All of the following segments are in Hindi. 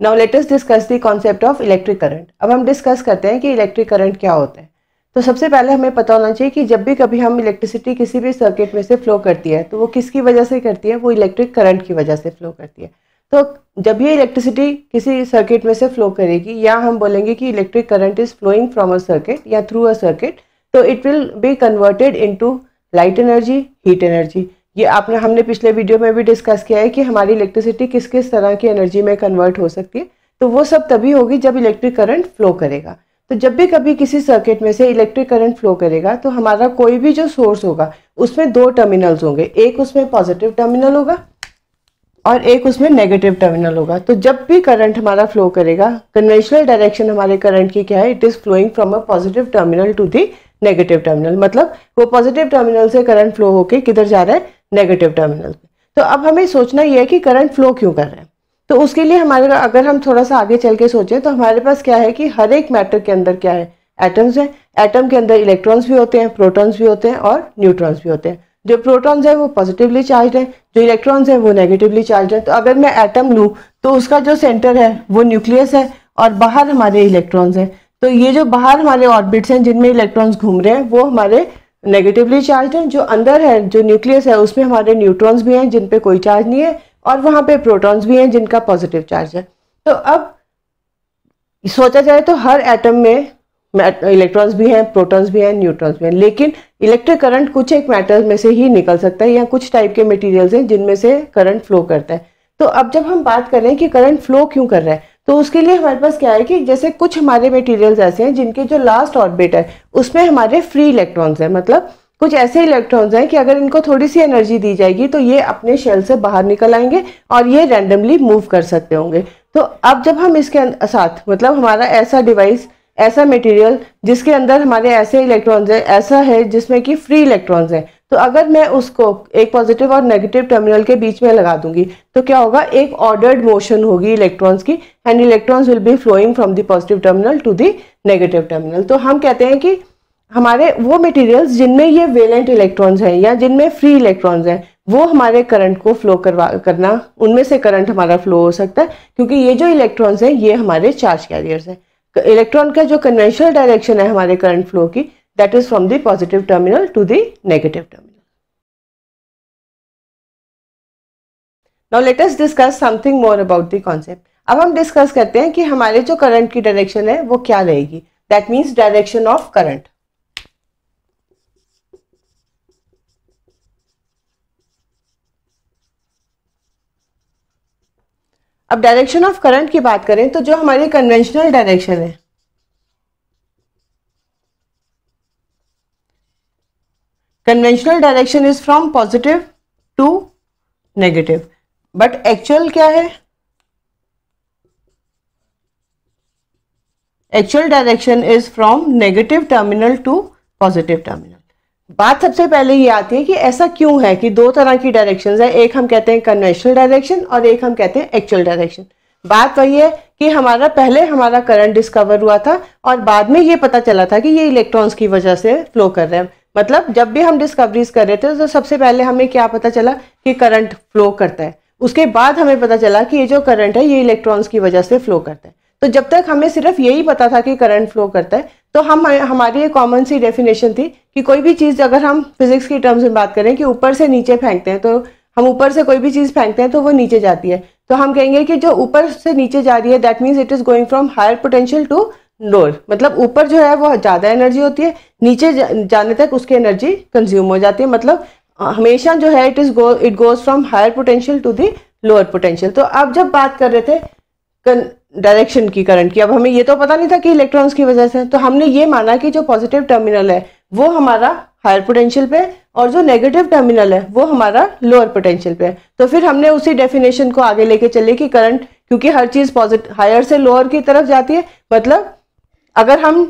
Now let us discuss the concept of electric current. अब हम डिस्कस करते हैं कि इलेक्ट्रिक करंट क्या होता है। तो सबसे पहले हमें पता होना चाहिए कि जब भी कभी हम इलेक्ट्रिसिटी किसी भी सर्किट में से फ्लो करती है तो वो किसकी वजह से करती है, वो इलेक्ट्रिक करंट की वजह से फ्लो करती है। तो जब ये इलेक्ट्रिसिटी किसी सर्किट में से फ्लो करेगी, या हम बोलेंगे कि electric current is flowing from a circuit या थ्रू अ सर्किट, तो it will be converted into light energy, heat energy. ये हमने पिछले वीडियो में भी डिस्कस किया है कि हमारी इलेक्ट्रिसिटी किस किस तरह की एनर्जी में कन्वर्ट हो सकती है। तो वो सब तभी होगी जब इलेक्ट्रिक करंट फ्लो करेगा। तो जब भी कभी किसी सर्किट में से इलेक्ट्रिक करंट फ्लो करेगा तो हमारा कोई भी जो सोर्स होगा उसमें दो टर्मिनल्स होंगे, एक उसमें पॉजिटिव टर्मिनल होगा और एक उसमें नेगेटिव टर्मिनल होगा। तो जब भी करंट हमारा फ्लो करेगा, कन्वेंशनल डायरेक्शन हमारे करंट की क्या है, it is flowing from a positive terminal to the negative terminal. मतलब वो पॉजिटिव टर्मिनल से करंट फ्लो होके किधर जा रहा है, नेगेटिव टर्मिनल पे। तो अब हमें सोचना ये है कि करंट फ्लो क्यों कर रहा है। तो उसके लिए हमारे, अगर हम थोड़ा सा आगे चल के सोचें तो हमारे पास क्या है कि हर एक मैटर के अंदर क्या है, एटम्स है। एटम के अंदर इलेक्ट्रॉन्स भी होते हैं, प्रोटॉन्स भी होते हैं और न्यूट्रॉन्स भी होते हैं। जो प्रोटॉन्स है वो पॉजिटिवली चार्ज है, जो इलेक्ट्रॉन्स है वो नेगेटिवली चार्ज है। तो अगर मैं एटम लूँ तो उसका जो सेंटर है वो न्यूक्लियस है और बाहर हमारे इलेक्ट्रॉन्स हैं। तो ये जो बाहर हमारे ऑर्बिट्स हैं जिनमें इलेक्ट्रॉन्स घूम रहे हैं वो हमारे नेगेटिवली चार्ज हैं। जो अंदर है, जो न्यूक्लियस है, उसमें हमारे न्यूट्रॉन्स भी हैं जिन पे कोई चार्ज नहीं है और वहां पे प्रोटॉन्स भी हैं जिनका पॉजिटिव चार्ज है। तो अब सोचा जाए तो हर एटम में इलेक्ट्रॉन्स भी हैं, प्रोटॉन्स भी हैं, न्यूट्रॉन्स भी हैं, लेकिन इलेक्ट्रिक करंट कुछ एक मैटर में से ही निकल सकता है या कुछ टाइप के मटेरियल्स हैं जिनमें से करंट फ्लो करता है। तो अब जब हम बात करें कि करंट फ्लो क्यों कर रहा है, तो उसके लिए हमारे पास क्या है कि जैसे कुछ हमारे मटेरियल्स ऐसे हैं जिनके जो लास्ट ऑर्बिट है उसमें हमारे फ्री इलेक्ट्रॉन्स हैं। मतलब कुछ ऐसे इलेक्ट्रॉन्स हैं कि अगर इनको थोड़ी सी एनर्जी दी जाएगी तो ये अपने शेल से बाहर निकल आएंगे और ये रैंडमली मूव कर सकते होंगे। तो अब जब हम इसके साथ, मतलब हमारा ऐसा डिवाइस, ऐसा मटेरियल जिसके अंदर हमारे ऐसे इलेक्ट्रॉन्स हैं, ऐसा है जिसमें कि फ्री इलेक्ट्रॉन्स हैं, तो अगर मैं उसको एक पॉजिटिव और नेगेटिव टर्मिनल के बीच में लगा दूंगी तो क्या होगा, एक ऑर्डर्ड मोशन होगी इलेक्ट्रॉन्स की, and electrons will be flowing from the positive terminal to the negative terminal. तो हम कहते हैं कि हमारे वो मटेरियल्स जिनमें ये वेलेंट इलेक्ट्रॉन्स हैं या जिनमें फ्री इलेक्ट्रॉन्स हैं वो हमारे करंट को फ्लो करना, उनमें से करंट हमारा फ्लो हो सकता है, क्योंकि ये जो इलेक्ट्रॉन्स हैं ये हमारे चार्ज कैरियर्स हैं। इलेक्ट्रॉन का जो कन्वेंशनल डायरेक्शन है हमारे करंट फ्लो की, that is from the positive terminal to the negative terminal. Now let us discuss something more about the concept. अब हम डिस्कस करते हैं कि हमारे जो करंट की डायरेक्शन है वो क्या रहेगी। That means direction of current. अब डायरेक्शन ऑफ करंट की बात करें तो जो हमारी कन्वेंशनल डायरेक्शन है, conventional direction is from positive to negative, but actual क्या है, actual direction is from negative terminal to positive terminal. बात सबसे पहले ये आती है कि ऐसा क्यों है कि दो तरह की डायरेक्शंस है, एक हम कहते हैं कन्वेंशनल डायरेक्शन और एक हम कहते हैं एक्चुअल डायरेक्शन। बात वही है कि पहले हमारा करंट डिस्कवर हुआ था और बाद में ये पता चला था कि ये इलेक्ट्रॉन्स की वजह से फ्लो कर रहे हैं। मतलब जब भी हम डिस्कवरीज कर रहे थे तो सबसे पहले हमें क्या पता चला कि करंट फ्लो करता है, उसके बाद हमें पता चला कि ये जो करंट है ये इलेक्ट्रॉन्स की वजह से फ्लो करता है। तो जब तक हमें सिर्फ यही पता था कि करंट फ्लो करता है तो हमारी एक कॉमन सी डेफिनेशन थी कि कोई भी चीज़, अगर हम फिजिक्स की टर्म्स में बात करें कि ऊपर से नीचे फेंकते हैं, तो हम ऊपर से कोई भी चीज़ फेंकते हैं तो वो नीचे जाती है, तो हम कहेंगे कि जो ऊपर से नीचे जा रही है that means it is going from higher potential to lower. मतलब ऊपर जो है वो ज़्यादा एनर्जी होती है, नीचे जाने तक उसकी एनर्जी कंज्यूम हो जाती है। मतलब हमेशा जो है it goes from higher potential to the lower potential. तो अब जब बात कर रहे थे डायरेक्शन की करंट की, अब हमें ये तो पता नहीं था कि इलेक्ट्रॉन्स की वजह से, तो हमने ये माना कि जो पॉजिटिव टर्मिनल है वो हमारा हायर पोटेंशियल पे और जो नेगेटिव टर्मिनल है वो हमारा लोअर पोटेंशियल पे है। तो फिर हमने उसी डेफिनेशन को आगे लेके चले कि करंट, क्योंकि हर चीज पॉजिटिव हायर से लोअर की तरफ जाती है, मतलब अगर हम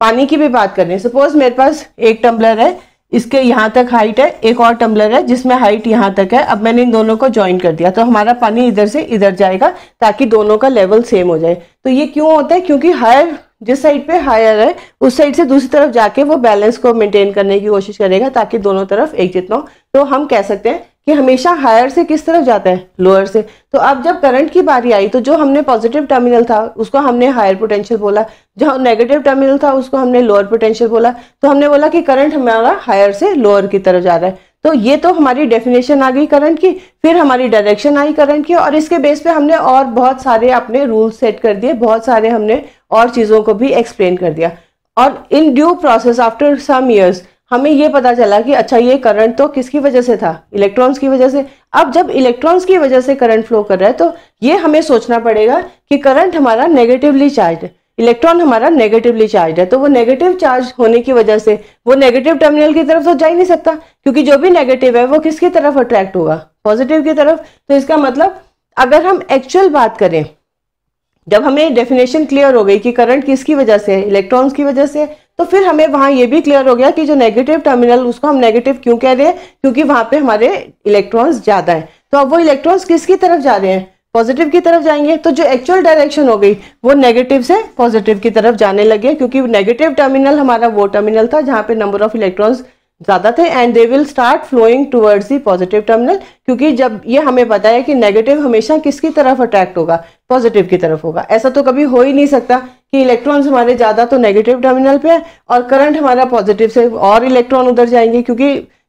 पानी की भी बात करें, सपोज मेरे पास एक टम्बलर है, इसके यहाँ तक हाइट है, एक और टम्बलर है जिसमें हाइट यहाँ तक है, अब मैंने इन दोनों को ज्वाइन कर दिया तो हमारा पानी इधर से इधर जाएगा ताकि दोनों का लेवल सेम हो जाए। तो ये क्यों होता है, क्योंकि हायर जिस साइड पे हायर है उस साइड से दूसरी तरफ जाके वो बैलेंस को मेंटेन करने की कोशिश करेगा ताकि दोनों तरफ एक जितना हो। तो हम कह सकते हैं कि हमेशा हायर से किस तरफ जाता है, लोअर से। तो अब जब करंट की बारी आई तो जो हमने पॉजिटिव टर्मिनल था उसको हमने हायर पोटेंशियल बोला, जो नेगेटिव टर्मिनल था उसको हमने लोअर पोटेंशियल बोला। तो हमने बोला कि करंट हमारा हायर से लोअर की तरफ जा रहा है। तो ये तो हमारी डेफिनेशन आ गई करंट की। फिर हमारी डायरेक्शन आई करंट की, और इसके बेस पे हमने और बहुत सारे अपने रूल सेट कर दिए, बहुत सारे हमने और चीजों को भी एक्सप्लेन कर दिया। और in due process after some years हमें ये पता चला कि अच्छा ये करंट तो किसकी वजह से था, इलेक्ट्रॉन्स की वजह से। अब जब इलेक्ट्रॉन्स की वजह से करंट फ्लो कर रहा है तो ये हमें सोचना पड़ेगा कि करंट हमारा नेगेटिवली चार्ज है, इलेक्ट्रॉन हमारा नेगेटिवली चार्ज है। तो वो नेगेटिव चार्ज होने की वजह से वो नेगेटिव टर्मिनल की तरफ तो जा ही नहीं सकता, क्योंकि जो भी नेगेटिव है वो किसकी तरफ अट्रैक्ट होगा, पॉजिटिव की तरफ। तो इसका मतलब अगर हम एक्चुअल बात करें, जब हमें डेफिनेशन क्लियर हो गई कि करंट किसकी वजह से है, इलेक्ट्रॉन्स की वजह से, तो फिर हमें वहां ये भी क्लियर हो गया कि जो नेगेटिव टर्मिनल उसको हम नेगेटिव क्यों कह रहे हैं, क्योंकि वहां पे हमारे इलेक्ट्रॉन्स ज्यादा हैं। तो अब वो इलेक्ट्रॉन्स किसकी तरफ जा रहे हैं, पॉजिटिव की तरफ जाएंगे। तो जो एक्चुअल डायरेक्शन हो गई वो नेगेटिव से पॉजिटिव की तरफ जाने लगे, क्योंकि नेगेटिव टर्मिनल हमारा वो टर्मिनल था जहां पे नंबर ऑफ इलेक्ट्रॉन्स ज्यादा थे, and they will start flowing towards the positive terminal. क्योंकि जब ये हमें पता है कि नेगेटिव हमेशा किसकी तरफ अट्रैक्ट होगा, पॉजिटिव की तरफ होगा। ऐसा तो कभी हो ही नहीं सकता कि इलेक्ट्रॉन्स हमारे ज्यादा तो नेगेटिव टर्मिनल पे है और करंट हमारा पॉजिटिव से और इलेक्ट्रॉन उधर जाएंगे, क्योंकि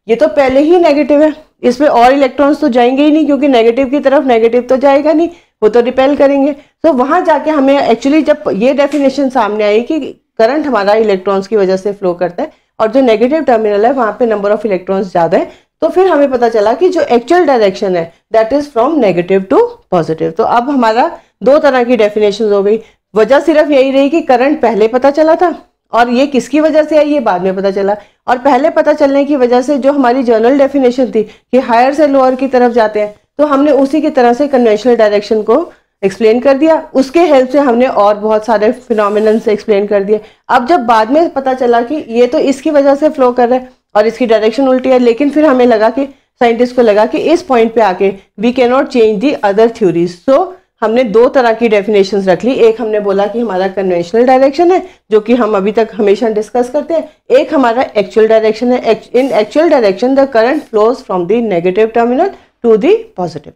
ये तो पहले ही नेगेटिव है, इसमें और इलेक्ट्रॉन्स तो जाएंगे ही नहीं, क्योंकि नेगेटिव की तरफ नेगेटिव तो जाएगा नहीं, वो तो रिपेल करेंगे। तो वहां जाके हमें एक्चुअली जब ये डेफिनेशन सामने आई कि करंट हमारा इलेक्ट्रॉन्स की वजह से फ्लो करता है और जो नेगेटिव टर्मिनल है वहां पे नंबर ऑफ इलेक्ट्रॉन्स ज्यादा है, तो फिर हमें पता चला कि जो एक्चुअल डायरेक्शन है that is from negative to positive. तो अब हमारा दो तरह की डेफिनेशन हो गई। वजह सिर्फ यही रही कि करंट पहले पता चला था और ये किसकी वजह से है ये बाद में पता चला। और पहले पता चलने की वजह से जो हमारी जनरल डेफिनेशन थी कि हायर से लोअर की तरफ जाते हैं, तो हमने उसी की तरह से कन्वेंशनल डायरेक्शन को एक्सप्लेन कर दिया। उसके हेल्प से हमने और बहुत सारे फिनोमिनन से एक्सप्लेन कर दिए। अब जब बाद में पता चला कि ये तो इसकी वजह से फ्लो कर रहा है और इसकी डायरेक्शन उल्टी है, लेकिन फिर हमें लगा कि साइंटिस्ट को लगा कि इस पॉइंट पे आके we can not change the other theories. So हमने दो तरह की डेफिनेशंस रख ली। एक हमने बोला कि हमारा कन्वेंशनल डायरेक्शन है जो कि हम अभी तक हमेशा डिस्कस करते हैं, एक हमारा एक्चुअल डायरेक्शन है। In actual direction the current flows from the negative terminal to the positive.